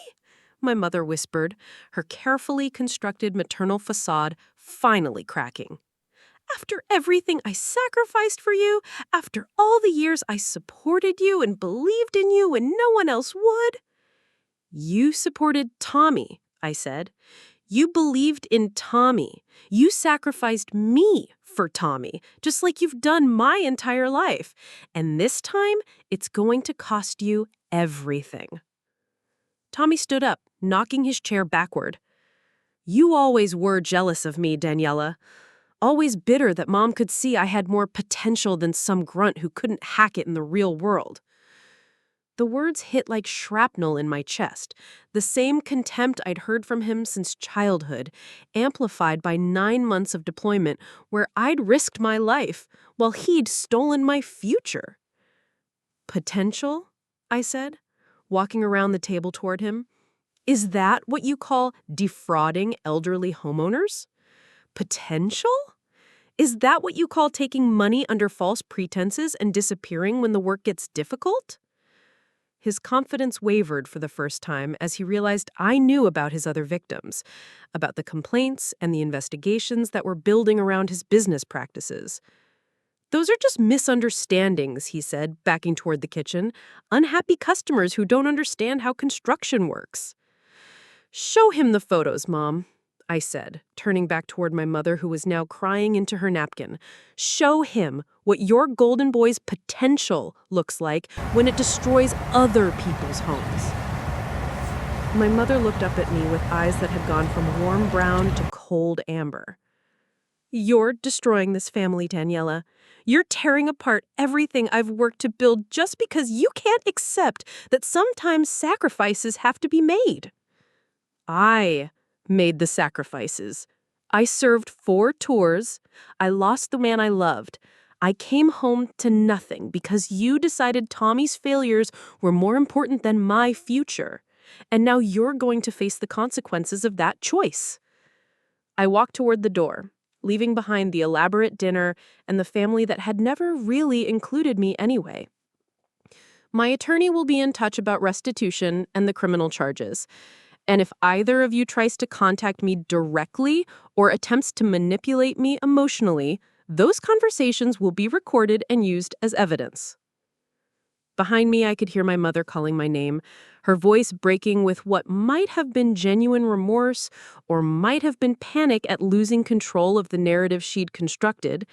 My mother whispered, her carefully constructed maternal facade finally cracking. After everything I sacrificed for you, after all the years I supported you and believed in you when no one else would? You supported Tommy, I said. You believed in Tommy. You sacrificed me for Tommy, just like you've done my entire life. And this time, it's going to cost you everything. Tommy stood up, knocking his chair backward. You always were jealous of me, Daniela. Always bitter that Mom could see I had more potential than some grunt who couldn't hack it in the real world. The words hit like shrapnel in my chest, the same contempt I'd heard from him since childhood, amplified by 9 months of deployment where I'd risked my life while he'd stolen my future. Potential? I said, walking around the table toward him. Is that what you call defrauding elderly homeowners? Potential? Is that what you call taking money under false pretenses and disappearing when the work gets difficult? His confidence wavered for the first time as he realized I knew about his other victims, about the complaints and the investigations that were building around his business practices. Those are just misunderstandings, he said, backing toward the kitchen. Unhappy customers who don't understand how construction works. Show him the photos, Mom, I said, turning back toward my mother who was now crying into her napkin. Show him what your golden boy's potential looks like when it destroys other people's homes. My mother looked up at me with eyes that had gone from warm brown to cold amber. You're destroying this family, Daniela. You're tearing apart everything I've worked to build just because you can't accept that sometimes sacrifices have to be made. I made the sacrifices. I served 4 tours. I lost the man I loved. I came home to nothing because you decided Tommy's failures were more important than my future. And now you're going to face the consequences of that choice. I walked toward the door, leaving behind the elaborate dinner and the family that had never really included me anyway. My attorney will be in touch about restitution and the criminal charges. And if either of you tries to contact me directly or attempts to manipulate me emotionally, those conversations will be recorded and used as evidence. Behind me, I could hear my mother calling my name, her voice breaking with what might have been genuine remorse or might have been panic at losing control of the narrative she'd constructed.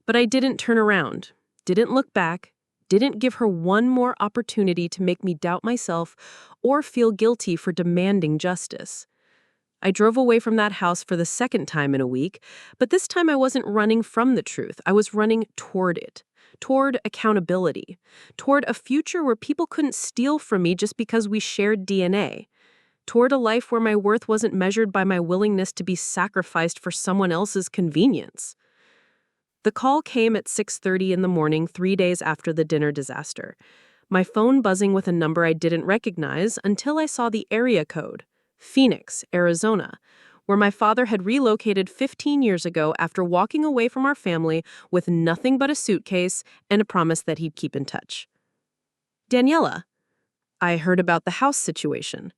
But I didn't turn around, didn't look back, didn't give her one more opportunity to make me doubt myself or feel guilty for demanding justice. I drove away from that house for the second time in a week, but this time I wasn't running from the truth. I was running toward it, toward accountability, toward a future where people couldn't steal from me just because we shared DNA, toward a life where my worth wasn't measured by my willingness to be sacrificed for someone else's convenience. The call came at 6:30 in the morning, 3 days after the dinner disaster. My phone buzzing with a number I didn't recognize until I saw the area code. Phoenix, Arizona, where my father had relocated 15 years ago after walking away from our family with nothing but a suitcase and a promise that he'd keep in touch. Daniela, I heard about the house situation.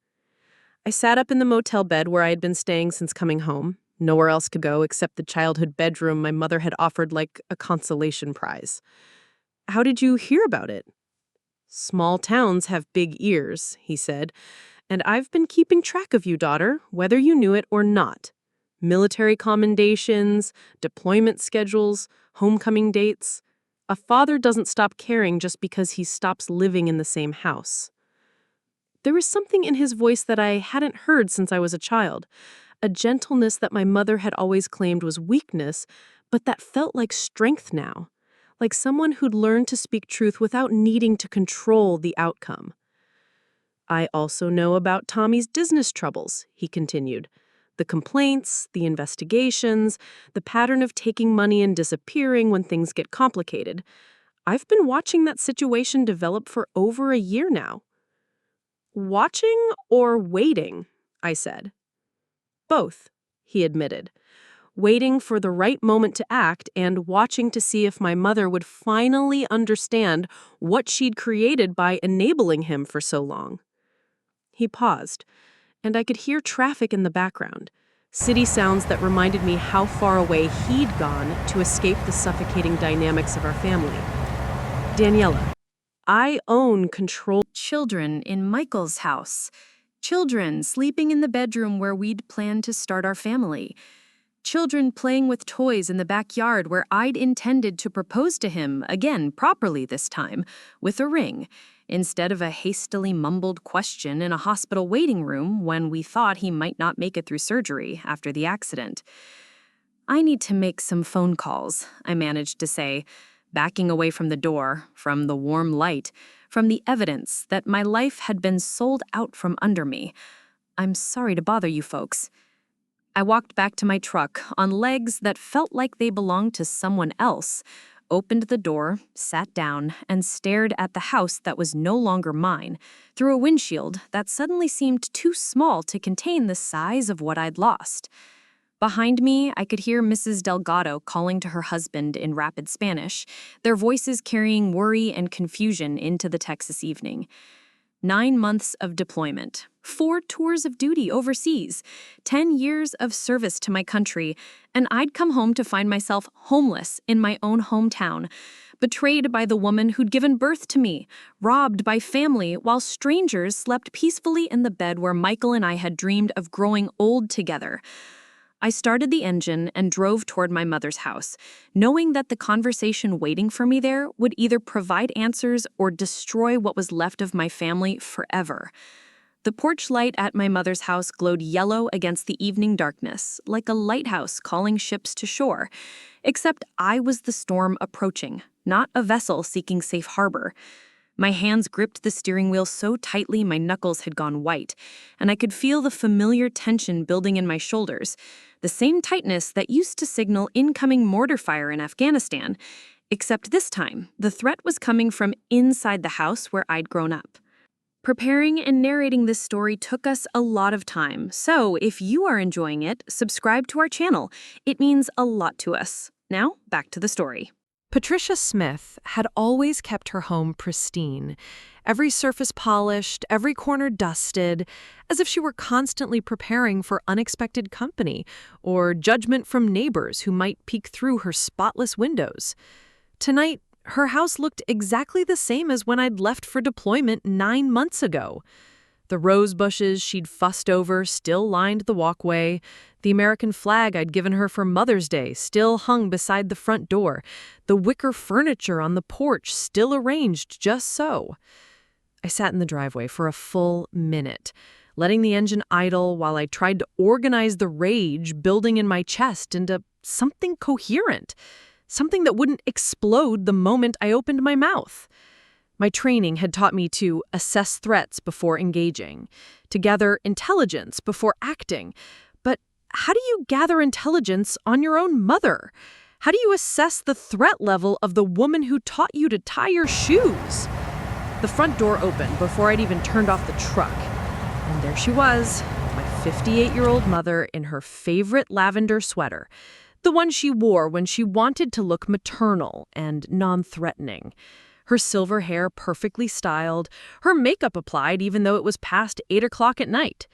I sat up in the motel bed where I had been staying since coming home. Nowhere else to go except the childhood bedroom my mother had offered like a consolation prize. How did you hear about it? Small towns have big ears, he said. And I've been keeping track of you, daughter, whether you knew it or not. Military commendations, deployment schedules, homecoming dates. A father doesn't stop caring just because he stops living in the same house. There was something in his voice that I hadn't heard since I was a child, a gentleness that my mother had always claimed was weakness, but that felt like strength now, like someone who'd learned to speak truth without needing to control the outcome. I also know about Tommy's business troubles, he continued. The complaints, the investigations, the pattern of taking money and disappearing when things get complicated. I've been watching that situation develop for over a year now. Watching or waiting, I said. Both, he admitted. Waiting for the right moment to act and watching to see if my mother would finally understand what she'd created by enabling him for so long. He paused, and I could hear traffic in the background, city sounds that reminded me how far away he'd gone to escape the suffocating dynamics of our family. Daniela, I own control. Children in Michael's house. Children sleeping in the bedroom where we'd planned to start our family. Children playing with toys in the backyard where I'd intended to propose to him, again, properly this time, with a ring, instead of a hastily mumbled question in a hospital waiting room when we thought he might not make it through surgery after the accident. I need to make some phone calls, I managed to say, backing away from the door, from the warm light, from the evidence that my life had been sold out from under me. I'm sorry to bother you folks. I walked back to my truck on legs that felt like they belonged to someone else, opened the door, sat down, and stared at the house that was no longer mine, through a windshield that suddenly seemed too small to contain the size of what I'd lost. Behind me, I could hear Mrs. Delgado calling to her husband in rapid Spanish, their voices carrying worry and confusion into the Texas evening. 9 months of deployment, 4 tours of duty overseas, 10 years of service to my country, and I'd come home to find myself homeless in my own hometown, betrayed by the woman who'd given birth to me, robbed by family while strangers slept peacefully in the bed where Michael and I had dreamed of growing old together. I started the engine and drove toward my mother's house, knowing that the conversation waiting for me there would either provide answers or destroy what was left of my family forever. The porch light at my mother's house glowed yellow against the evening darkness, like a lighthouse calling ships to shore, except I was the storm approaching, not a vessel seeking safe harbor. My hands gripped the steering wheel so tightly my knuckles had gone white, and I could feel the familiar tension building in my shoulders, the same tightness that used to signal incoming mortar fire in Afghanistan, except this time the threat was coming from inside the house where I'd grown up. Preparing and narrating this story took us a lot of time, so if you are enjoying it, subscribe to our channel. It means a lot to us. Now, back to the story. Patricia Smith had always kept her home pristine, every surface polished, every corner dusted, as if she were constantly preparing for unexpected company or judgment from neighbors who might peek through her spotless windows. Tonight, Her house looked exactly the same as when I'd left for deployment 9 months ago. The rose bushes she'd fussed over still lined the walkway. The American flag I'd given her for Mother's Day still hung beside the front door. The wicker furniture on the porch still arranged just so. I sat in the driveway for a full minute, letting the engine idle while I tried to organize the rage building in my chest into something coherent, something that wouldn't explode the moment I opened my mouth. My training had taught me to assess threats before engaging, to gather intelligence before acting. But how do you gather intelligence on your own mother? How do you assess the threat level of the woman who taught you to tie your shoes? The front door opened before I'd even turned off the truck. And there she was, my 58-year-old mother in her favorite lavender sweater, the one she wore when she wanted to look maternal and non-threatening. Her silver hair perfectly styled, her makeup applied even though it was past 8 o'clock at night.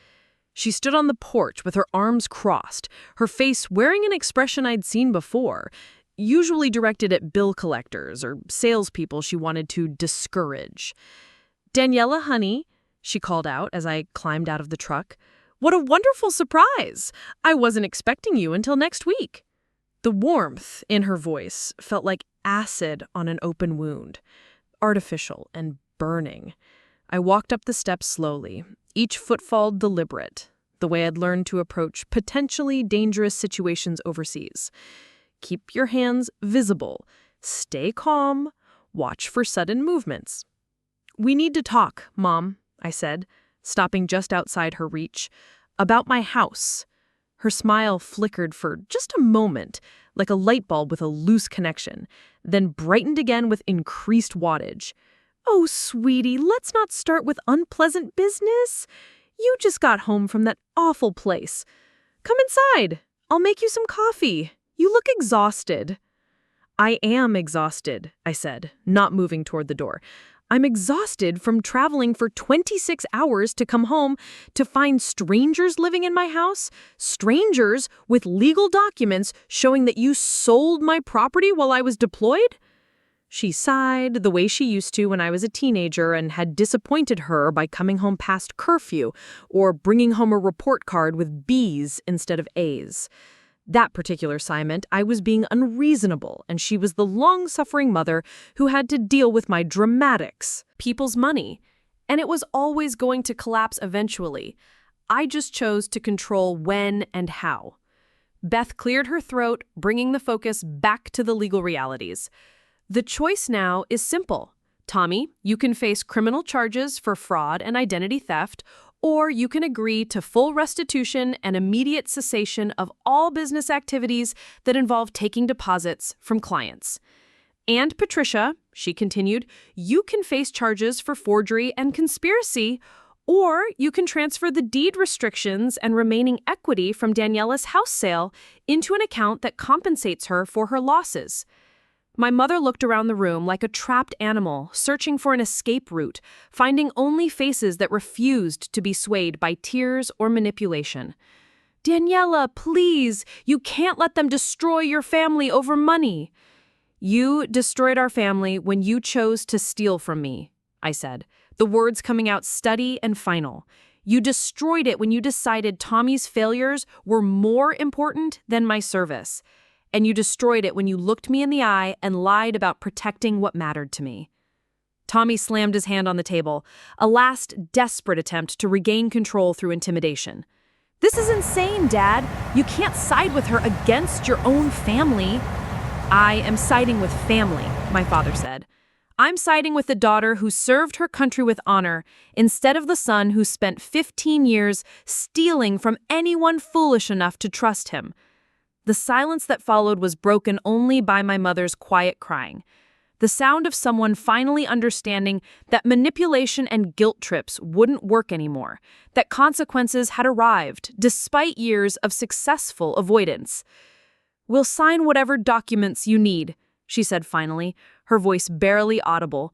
She stood on the porch with her arms crossed, her face wearing an expression I'd seen before, usually directed at bill collectors or salespeople she wanted to discourage. "Daniela, honey," she called out as I climbed out of the truck. "What a wonderful surprise! I wasn't expecting you until next week." The warmth in her voice felt like acid on an open wound, artificial and burning. I walked up the steps slowly, each footfall deliberate, the way I'd learned to approach potentially dangerous situations overseas. Keep your hands visible, stay calm, watch for sudden movements. "We need to talk, Mom," I said, stopping just outside her reach, "about my house." Her smile flickered for just a moment, like a light bulb with a loose connection, then brightened again with increased wattage. "Oh, sweetie, let's not start with unpleasant business. You just got home from that awful place. Come inside. I'll make you some coffee. You look exhausted." "I am exhausted," I said, not moving toward the door. "I'm exhausted from traveling for 26 hours to come home to find strangers living in my house, strangers with legal documents showing that you sold my property while I was deployed." She sighed the way she used to when I was a teenager and had disappointed her by coming home past curfew or bringing home a report card with B's instead of A's. That particular sigh meant I was being unreasonable, and she was the long-suffering mother who had to deal with my dramatics. People's money. And it was always going to collapse eventually. I just chose to control when and how. Beth cleared her throat, bringing the focus back to the legal realities. "The choice now is simple. Tommy, you can face criminal charges for fraud and identity theft, or you can agree to full restitution and immediate cessation of all business activities that involve taking deposits from clients. And Patricia," she continued, "you can face charges for forgery and conspiracy, or you can transfer the deed restrictions and remaining equity from Daniela's house sale into an account that compensates her for her losses." My mother looked around the room like a trapped animal, searching for an escape route, finding only faces that refused to be swayed by tears or manipulation. "Daniela, please, you can't let them destroy your family over money." "You destroyed our family when you chose to steal from me," I said, the words coming out steady and final. "You destroyed it when you decided Tommy's failures were more important than my service. And you destroyed it when you looked me in the eye and lied about protecting what mattered to me." Tommy slammed his hand on the table, a last desperate attempt to regain control through intimidation. "This is insane, Dad. You can't side with her against your own family." "I am siding with family," my father said. "I'm siding with the daughter who served her country with honor instead of the son who spent 15 years stealing from anyone foolish enough to trust him." The silence that followed was broken only by my mother's quiet crying, the sound of someone finally understanding that manipulation and guilt trips wouldn't work anymore, that consequences had arrived despite years of successful avoidance. "We'll sign whatever documents you need," she said finally, her voice barely audible.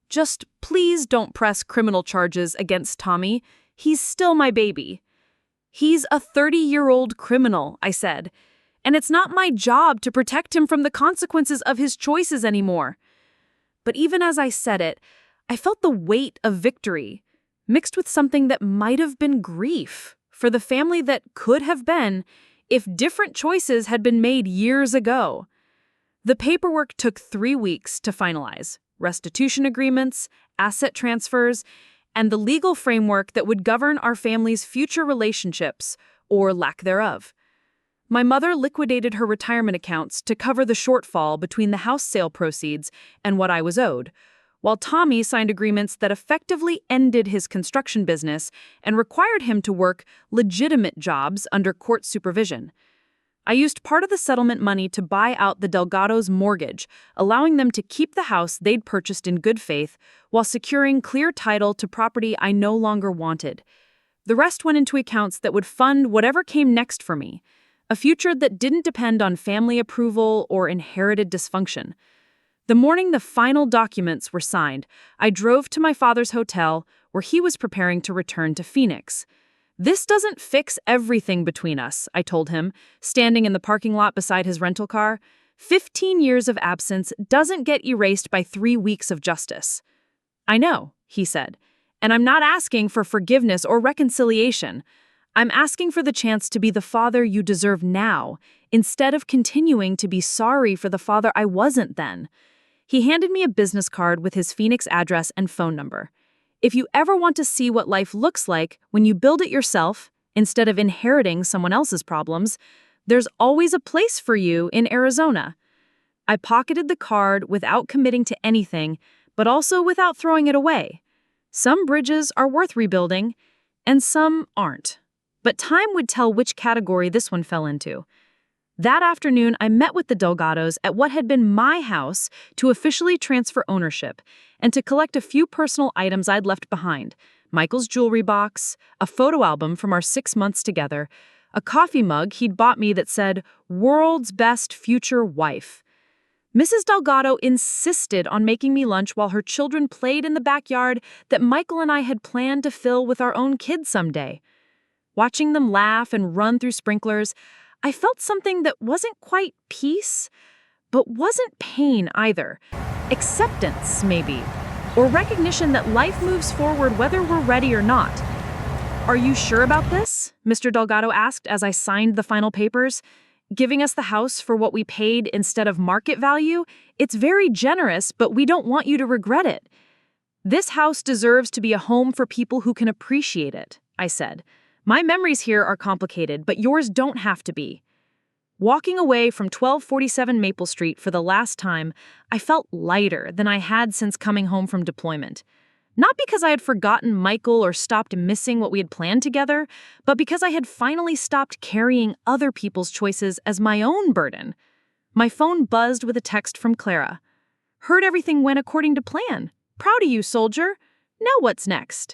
"Just please don't press criminal charges against Tommy. He's still my baby." "He's a 30-year-old criminal," I said. "And it's not my job to protect him from the consequences of his choices anymore." But even as I said it, I felt the weight of victory, mixed with something that might have been grief for the family that could have been if different choices had been made years ago. The paperwork took 3 weeks to finalize: restitution agreements, asset transfers, and the legal framework that would govern our family's future relationships, or lack thereof. My mother liquidated her retirement accounts to cover the shortfall between the house sale proceeds and what I was owed, while Tommy signed agreements that effectively ended his construction business and required him to work legitimate jobs under court supervision. I used part of the settlement money to buy out the Delgados' mortgage, allowing them to keep the house they'd purchased in good faith while securing clear title to property I no longer wanted. The rest went into accounts that would fund whatever came next for me, a future that didn't depend on family approval or inherited dysfunction. The morning the final documents were signed, I drove to my father's hotel where he was preparing to return to Phoenix. "This doesn't fix everything between us," I told him, standing in the parking lot beside his rental car. 15 years of absence doesn't get erased by 3 weeks of justice. "I know," he said, "and I'm not asking for forgiveness or reconciliation. I'm asking for the chance to be the father you deserve now, instead of continuing to be sorry for the father I wasn't then." He handed me a business card with his Phoenix address and phone number. "If you ever want to see what life looks like when you build it yourself, instead of inheriting someone else's problems, there's always a place for you in Arizona." I pocketed the card without committing to anything, but also without throwing it away. Some bridges are worth rebuilding, and some aren't. But time would tell which category this one fell into. That afternoon, I met with the Delgados at what had been my house to officially transfer ownership and to collect a few personal items I'd left behind: Michael's jewelry box, a photo album from our 6 months together, a coffee mug he'd bought me that said, "World's Best Future Wife." Mrs. Delgado insisted on making me lunch while her children played in the backyard that Michael and I had planned to fill with our own kids someday. Watching them laugh and run through sprinklers, I felt something that wasn't quite peace, but wasn't pain either. Acceptance, maybe, or recognition that life moves forward whether we're ready or not. "Are you sure about this?" Mr. Delgado asked as I signed the final papers. "Giving us the house for what we paid instead of market value? It's very generous, but we don't want you to regret it." "This house deserves to be a home for people who can appreciate it," I said. "My memories here are complicated, but yours don't have to be." Walking away from 1247 Maple Street for the last time, I felt lighter than I had since coming home from deployment. Not because I had forgotten Michael or stopped missing what we had planned together, but because I had finally stopped carrying other people's choices as my own burden. My phone buzzed with a text from Clara. "Heard everything went according to plan. Proud of you, soldier. Now what's next?"